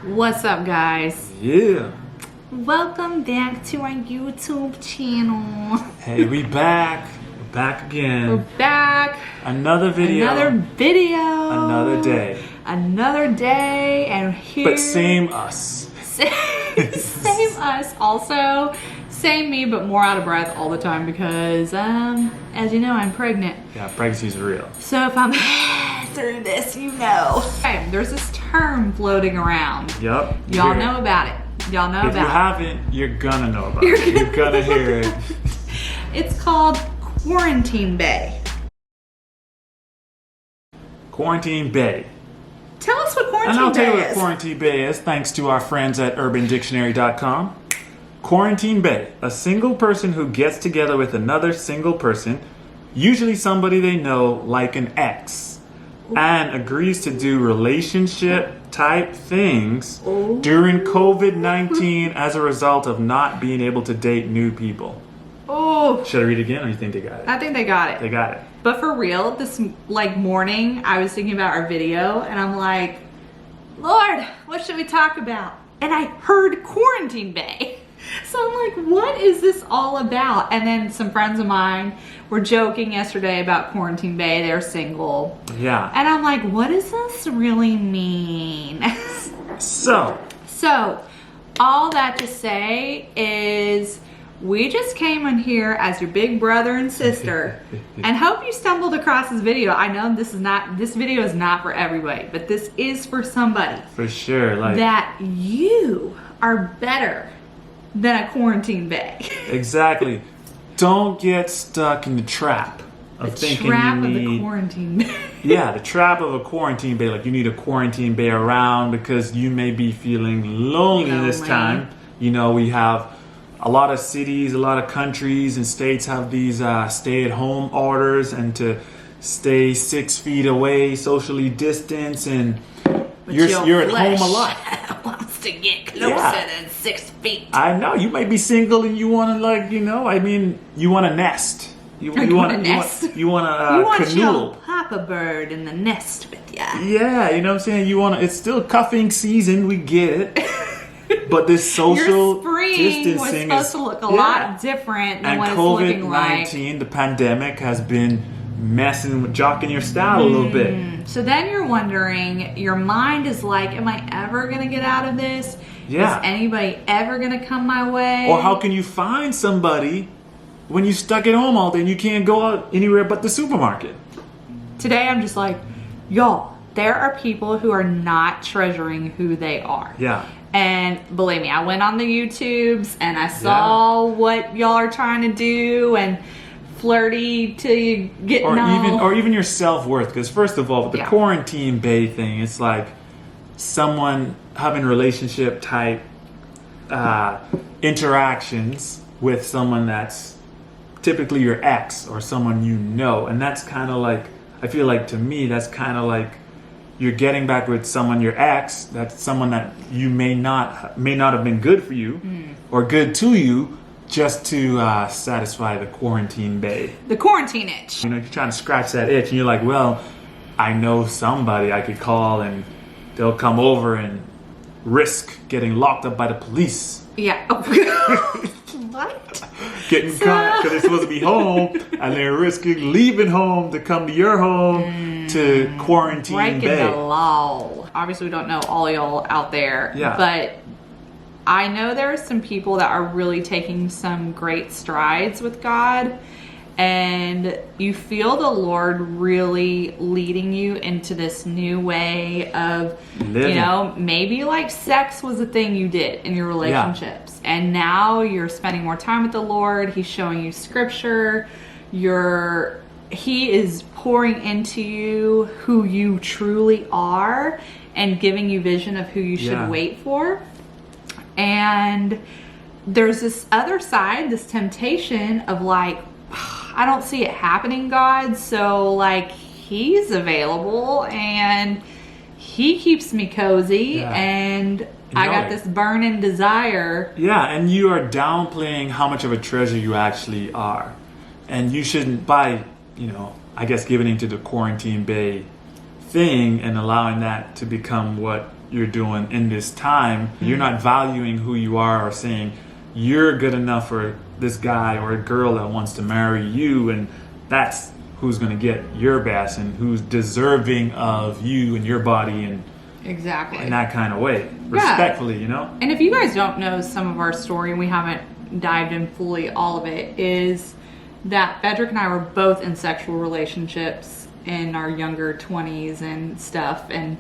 What's up, guys? Yeah. Welcome back to our YouTube channel. Hey, we back. We're back again. We're back. Another video. Another video. Another day. Another day, and here. But same us. Same us. Also, same me, but more out of breath all the time because, as you know, I'm pregnant. Yeah, pregnancy's real. So if I'm through this, you know. Okay, there's this term floating around. Yep. Y'all know about it. Y'all know about it. If you haven't, you're gonna know about it. You're gonna hear it. It's called Quarantine Bae. Quarantine Bae. Tell us what Quarantine And I'll tell you Bae what is. Quarantine Bae is, thanks to our friends at UrbanDictionary.com. Quarantine Bae, a single person who gets together with another single person, usually somebody they know, like an ex, and agrees to do relationship type things during COVID-19 as a result of not being able to date new people. Oh, Should I read it again, or you think they got it? I think they got it. They got it. But for real, this morning, I was thinking about our video, and I'm like, Lord, what should we talk about? And I heard Quarantine Bae. So I'm like, what is this all about? And then some friends of mine were joking yesterday about Quarantine Bae. They're single. Yeah. And I'm like, what does this really mean? So, all that to say is we just came in here as your big brother and sister and hope you stumbled across this video. I know this video is not for everybody, but this is for somebody. for sure, like That you are better than a Quarantine Bae. exactly. Don't get stuck in the trap of thinking Trap you of the need. Quarantine Bae. Yeah, the trap of a quarantine bae. Like you need a quarantine bae around because you may be feeling lonely this Lonely. time. You know, we have a lot of cities, a lot of countries and states have these stay-at-home orders and to stay 6 feet away, socially distance, and you're at home a lot. Wants to get closer Yeah. than 6 feet. I know you might be single and you want to you want to nest. You want to nest. You want You to want canoodle. your Papa Bird in the nest with ya. Yeah, you know what I'm saying? You want to, it's still cuffing season, we get it. But this social Your spring was distancing supposed is to look a lot different than and what it's looking like. COVID-19, the pandemic has been messing with jocking your style a little bit. So then you're wondering, your mind is like, am I ever going to get out of this? Yeah. Is anybody ever going to come my way? Or how can you find somebody when you're stuck at home all day and you can't go out anywhere but the supermarket? Today I'm just like, y'all, there are people who are not treasuring who they are. Yeah. And believe me, I went on the YouTubes and I saw what y'all are trying to do and flirty till you get Or even your self-worth, because first of all, with the quarantine bae thing, it's like someone having relationship type interactions with someone that's typically your ex or someone you know, and that's kind of like, I feel like to me that's kind of like you're getting back with someone, your ex, that's someone that you may not have been good for you or good to you, just to satisfy the quarantine bae. the quarantine itch. You know, you're trying to scratch that itch and you're like, well, I know somebody I could call and they'll come over and risk getting locked up by the police. Yeah. What? Getting caught because they're supposed to be home and they're risking leaving home to come to your home to quarantine Breaking bae. the law. Obviously, we don't know all y'all out there. Yeah. But I know there are some people that are really taking some great strides with God. And you feel the Lord really leading you into this new way of, Living. you know, maybe like sex was a thing you did in your relationships. And now you're spending more time with the Lord. He's showing you scripture. He is pouring into you who you truly are and giving you vision of who you should wait for. And there's this other side, this temptation of like, I don't see it happening, God. So like he's available and he keeps me cozy and I got this burning desire. Yeah, and you are downplaying how much of a treasure you actually are. And you shouldn't, by, you know, I guess giving into the quarantine bae thing and allowing that to become what you're doing in this time. You're not valuing who you are or saying you're good enough for this guy or a girl that wants to marry you, and that's who's going to get your best and who's deserving of you and your body and exactly in that kind of way, respectfully, you know. And if you guys don't know some of our story, and we haven't dived in fully all of it, is that Bedrick and I were both in sexual relationships in our younger 20s and stuff, and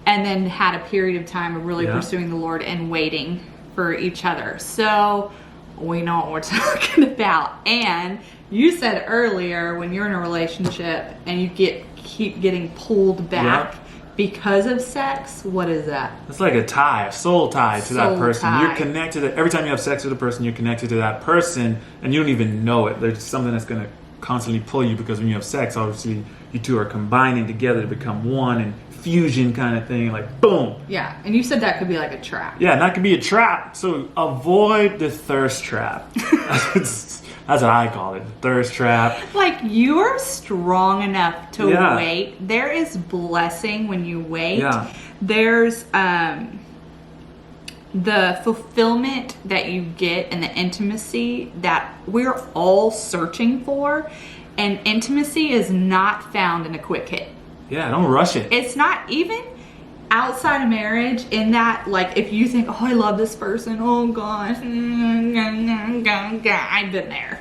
then had a period of time of really pursuing the Lord and waiting for each other. So we know what we're talking about. And you said earlier, when you're in a relationship and you keep getting pulled back because of sex, what is that? It's like a tie, a soul tie to that person. Tie. You're connected. Every time you have sex with a person, you're connected to that person, and you don't even know it. There's something that's going to constantly pull you, because when you have sex, obviously you two are combining together to become one, and fusion kind of thing, like boom. Yeah, and you said that could be like a trap. Yeah, and that could be a trap. So avoid the thirst trap. That's what I call it, the thirst trap. Like, you are strong enough to wait. There is blessing when you wait. Yeah. There's the fulfillment that you get and the intimacy that we're all searching for. And intimacy is not found in a quick hit. Yeah, don't rush it. It's not even outside of marriage, in that, like, if you think, oh, I love this person, oh gosh, I've been there.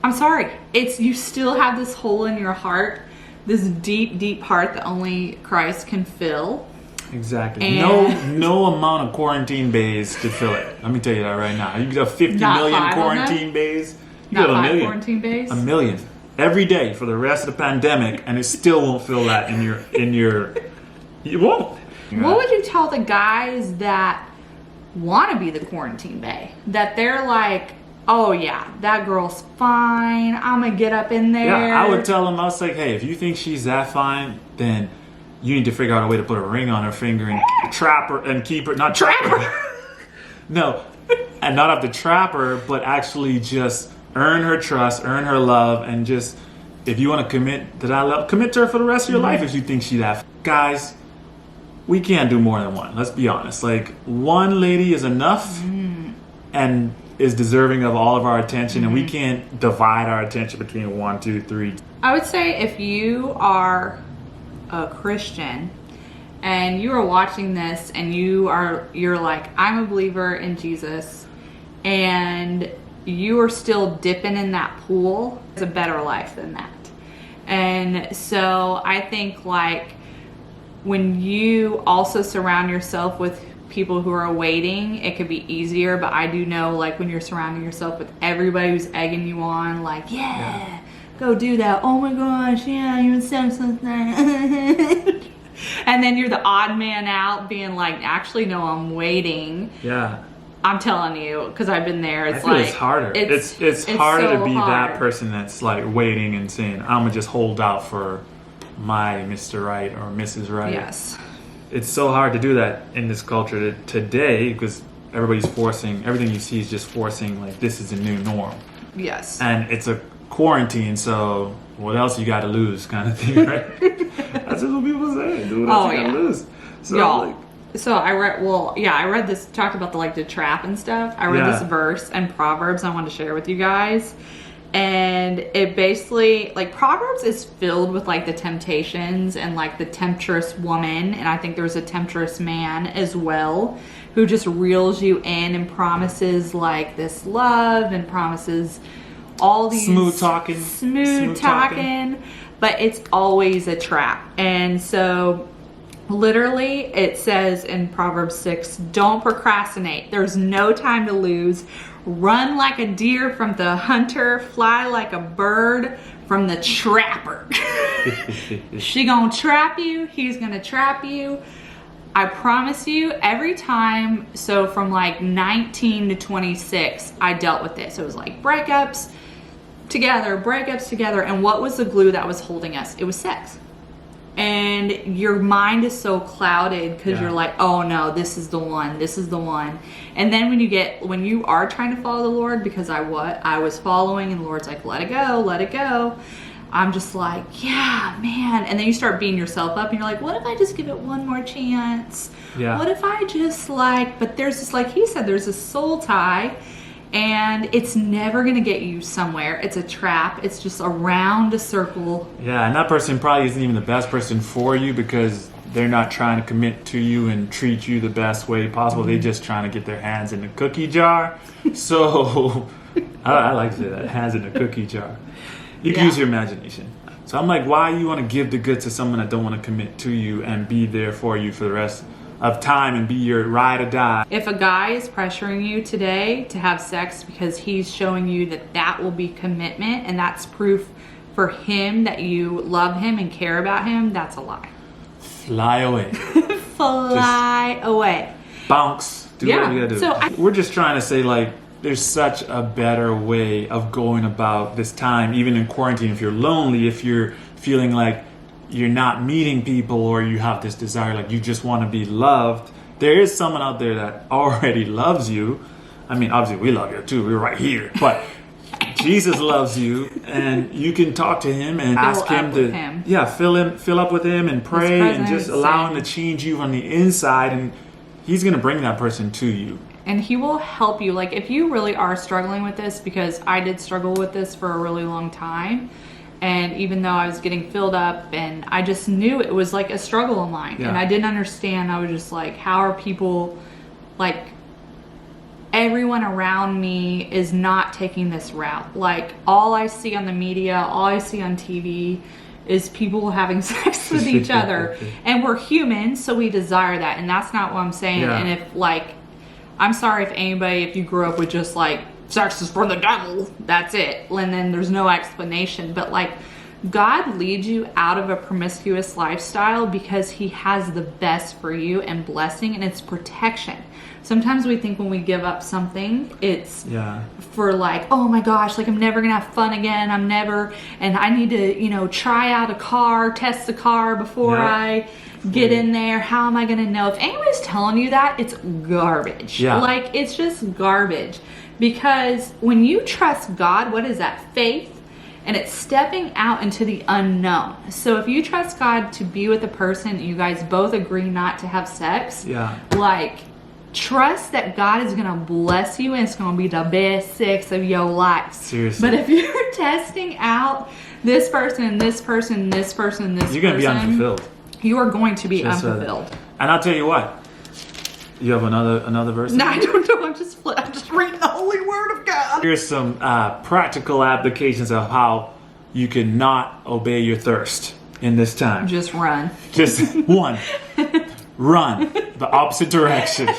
I'm sorry. You still have this hole in your heart, this deep, deep heart that only Christ can fill. Exactly. And no amount of quarantine bays could fill it. Let me tell you that right now. You got 50 Not million 5 quarantine bays. You Not got 5 a million. quarantine bays? A million. Every day for the rest of the pandemic, and it still won't fill that in your you won't. What would you tell the guys that want to be the quarantine bae? That they're like, oh yeah, that girl's fine, I'm gonna get up in there. Yeah, I would tell them, I was like, hey, if you think she's that fine, then you need to figure out a way to put a ring on her finger and trap her and keep her, not trap her. No, and not have to trap her, but actually just earn her trust, earn her love, and just, if you want to commit to that love, commit to her for the rest of your life if you think she's that. Guys, we can't do more than one. Let's be honest. Like, one lady is enough and is deserving of all of our attention, and we can't divide our attention between 1, 2, 3. I would say if you are a Christian and you are watching this and you're like, I'm a believer in Jesus, and you are still dipping in that pool, it's a better life than that. And so I think, like, when you also surround yourself with people who are waiting, it could be easier. But I do know, like, when you're surrounding yourself with everybody who's egging you on, like, go do that. Oh my gosh, yeah, you're in sex with that. And then you're the odd man out being like, actually, no, I'm waiting. Yeah. I'm telling you, because I've been there. I feel it's harder. It's harder so to be hard. that person that's like waiting and saying, I'm gonna just hold out for my Mr. Right or Mrs. Right. Yes. It's so hard to do that in this culture today, because everybody's forcing, everything you see is just forcing, like, this is a new norm. Yes. And it's a quarantine, so what else you got to lose, kind of thing, right? That's just what people say. Do what else you got to lose. So, y'all. So I read this, talked about the trap and stuff. I read this verse in Proverbs I wanted to share with you guys. And it basically, like, Proverbs is filled with, like, the temptations and, like, the temptress woman. And I think there's a temptress man as well, who just reels you in and promises, like, this love and promises all these smooth talking, but it's always a trap. And so literally it says in Proverbs 6, don't procrastinate. There's no time to lose. Run like a deer from the hunter, fly like a bird from the trapper. She gonna trap you, he's gonna trap you. I promise you, every time, so from like 19 to 26, I dealt with this. It was like breakups together, and what was the glue that was holding us? It was sex. And your mind is so clouded because you're like, oh no, this is the one. And then when you are trying to follow the Lord, because I was following, and the Lord's like, let it go. I'm just like, yeah, man. And then you start beating yourself up and you're like, what if I just give it one more chance? Yeah. What if I just but there's this, like he said, there's a soul tie, and it's never going to get you somewhere. It's a trap. It's just around a circle. Yeah, and that person probably isn't even the best person for you because they're not trying to commit to you and treat you the best way possible. They're just trying to get their hands in the cookie jar. So, I like to say that, hands in the cookie jar. You can use your imagination. So I'm like, why you want to give the goods to someone that don't want to commit to you and be there for you for the rest of time and be your ride or die? If a guy is pressuring you today to have sex because he's showing you that will be commitment and that's proof for him that you love him and care about him, that's a lie. Fly away. Fly away. Bounce. Do whatever you gotta do. So we're just trying to say, like, there's such a better way of going about this time, even in quarantine. If you're lonely, if you're feeling like you're not meeting people, or you have this desire, like you just want to be loved, there is someone out there that already loves you. I mean, obviously we love you too. We're right here. But Jesus loves you, and you can talk to him and ask him to fill up with him and pray and just allow him to change you from the inside, and he's going to bring that person to you. And he will help you. Like, if you really are struggling with this, because I did struggle with this for a really long time, and even though I was getting filled up and I just knew it was like a struggle of mine, and I didn't understand. I was just like, how are people, like, everyone around me is not taking this route. Like, all I see on the media, all I see on TV is people having sex with each other. And we're human, so we desire that. And that's not what I'm saying. And if, like, I'm sorry if you grew up with just like, sex is for the devil, that's it, and then there's no explanation. But like, God leads you out of a promiscuous lifestyle because he has the best for you and blessing, and it's protection. Sometimes we think when we give up something, it's for like, oh my gosh, like I'm never gonna have fun again, and I need to, try out a car, test the car before I get in there. How am I gonna know? If anybody's telling you that, it's garbage. Like, it's just garbage. Because when you trust God, what is that? Faith. And it's stepping out into the unknown. So if you trust God to be with a person and you guys both agree not to have sex, like, trust that God is gonna bless you and it's gonna be the best sex of your life. Seriously. But if you're testing out this person and this person and this person and this you're gonna be unfulfilled. You are going to be unfulfilled. And I'll tell you what. You have another verse? No, I don't know. I'm just reading the holy word of God. Here's some practical applications of how you can not obey your thirst in this time. Just run. Just one. Run the opposite direction.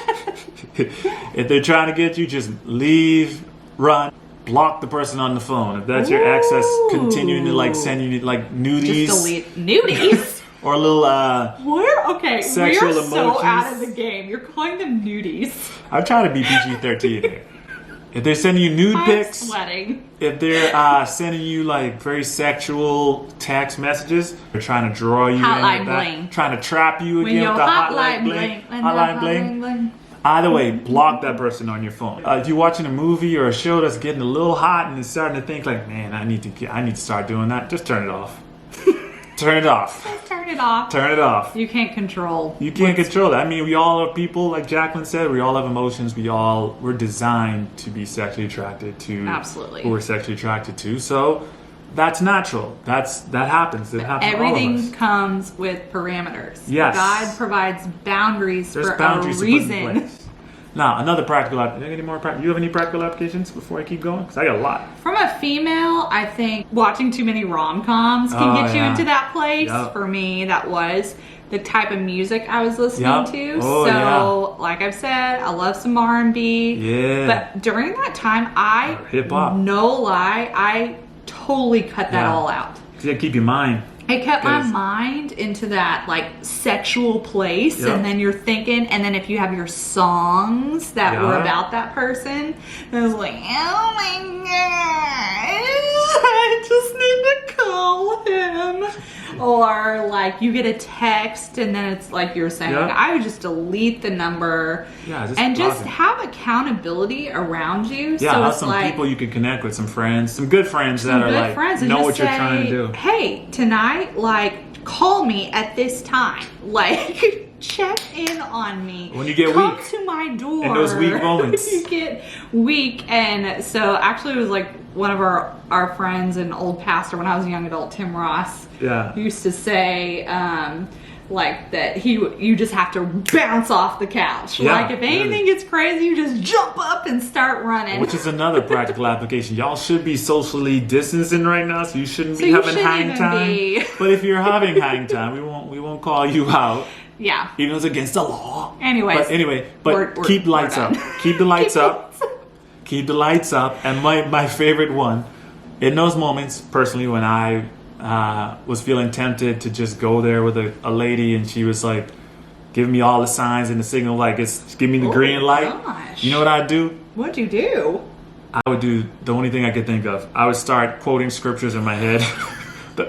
If they're trying to get you, just leave, run. Block the person on the phone. If that's your ex that's continuing to like send you like nudies. Just delete nudies. Or a little we sexual are so emojis. out of the game. You're calling them nudies. I'm trying to be PG-13 here. If they're sending you nude pics, sweating. If they're sending you like very sexual text messages, they're trying to draw you hotline in bling. Trying to trap you again with the hotline bling. Hotline bling. Either way, block that person on your phone. If you're watching a movie or a show that's getting a little hot and it's starting to think like, man, I need to start doing that, just turn it off. Turn it off. Just turn it off. Turn it off. You can't control. You can't control that. I mean, we all are people, like Jacqueline said. We all have emotions. We're designed to be sexually attracted to who we're sexually attracted to. So that's natural. That happens. It happens to all of us. Everything comes with parameters. Yes. God provides boundaries There's for boundaries a to put in reason. place. Now, another practical application. You have any practical applications before I keep going? Because I got a lot. From a female, I think watching too many rom-coms can get you into that place. For me, that was the type of music I was listening to. Like I've said, I love some R&B. Yeah. But during that time, hip-hop. No lie, I totally cut that all out. You gotta keep your mind. It kept my mind into that like sexual place, and then you're thinking, and then if you have your songs that were about that person, it was like, oh my god, I just need to call him. Or like you get a text and then it's like you're saying, Yeah. I would just delete the number. Yeah, just and block just it. have accountability around you. Yeah, so have it's some like people you can connect with, some friends, some good friends that some are good like friends and know just what you're say, trying to do. Hey, tonight, like call me at this time. Like check in on me. When you get Come weak. to my door. In those weak moments. You get weak. And so actually it was like one of our friends, an old pastor when I was a young adult, Tim Ross, Yeah. used to say like that you just have to bounce off the couch. Yeah, like if anything gets crazy, you just jump up and start running. Which is another practical application. Y'all should be socially distancing right now, so you shouldn't So be you having shouldn't hang even time. be. But if you're having hang time, we won't call you out. Yeah. Even though it's against the law. Anyways. But we're keep lights done. up. Keep the lights up. Keep the lights up. And my favorite one, in those moments, personally, when I was feeling tempted to just go there with a lady and she was like giving me all the signs and the signal, like it's give me the green light. Gosh. You know what I'd do? What'd you do? I would do the only thing I could think of. I would start quoting scriptures in my head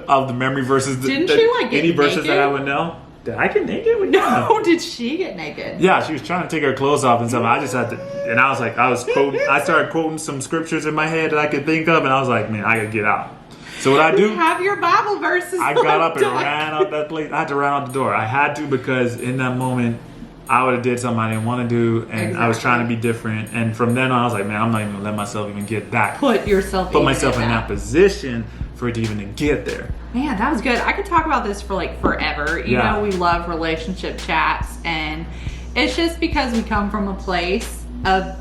of the memory verses. Didn't she, like, get any verses that naked? I would know? Did I get naked? Yeah. No, did she get naked? Yeah, she was trying to take her clothes off and stuff. I just had to, and I was like, I started quoting some scriptures in my head that I could think of, and I was like, man, I gotta get out. So what I do? Have your Bible verses. I got up and looked ran out that place. I had to run out the door. I had to because in that moment, I would have did something I didn't want to do, and I was trying to be different. And from then on, I was like, man, I'm not even gonna let myself even get that. Put myself in that position for it to even get there. Man, that was good. I could talk about this for like forever. You Yeah. know, we love relationship chats, and it's just because we come from a place of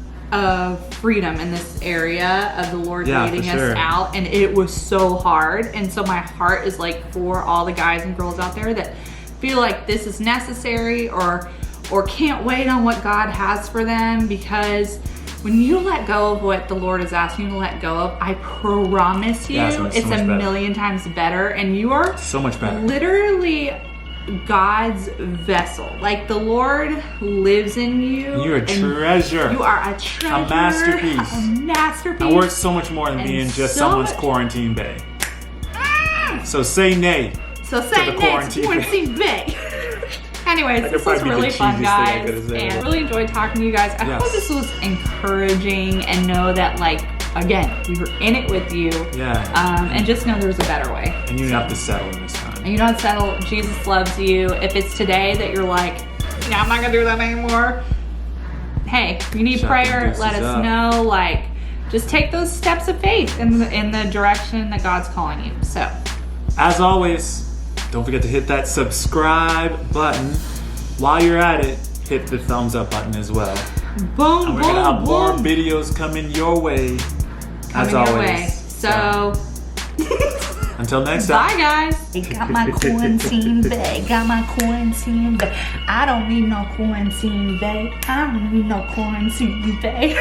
freedom in this area of the Lord leading for sure. us out, and it was so hard. And so my heart is like for all the guys and girls out there that feel like this is necessary or can't wait on what God has for them, because when you let go of what the Lord is asking you to let go of, I promise you, Yeah, so much it's a better. million times better, and you are So much better. literally God's vessel. Like the Lord lives in you. You're a and treasure. You are a treasure. A masterpiece. A masterpiece. I worth so much more than And being just so someone's much- quarantine bae. So say nay. So say the next quarantine quarantine bae. Anyways, That this could was probably be the really fun, cheesiest thing I guys, could've said. and I really enjoyed talking to you guys. I Yes. hope this was encouraging, and know that, like, again, we were in it with you. Yeah. And just know there's a better way. And you have to settle in this time. And you don't settle. Jesus loves you. If it's today that you're like, yeah, I'm not gonna do that anymore. Hey, you need Shut prayer. the Let deuces us up. know. Like, just take those steps of faith in the direction that God's calling you. So, As always, don't forget to hit that subscribe button. While you're at it, hit the thumbs up button as well. boom, And we're boom, gonna have more boom. videos coming your way. As Coming your always. way. So, Until next time. bye, guys. Got my quarantine bag, got my quarantine bag. I don't need no quarantine bag. I don't need no quarantine bag.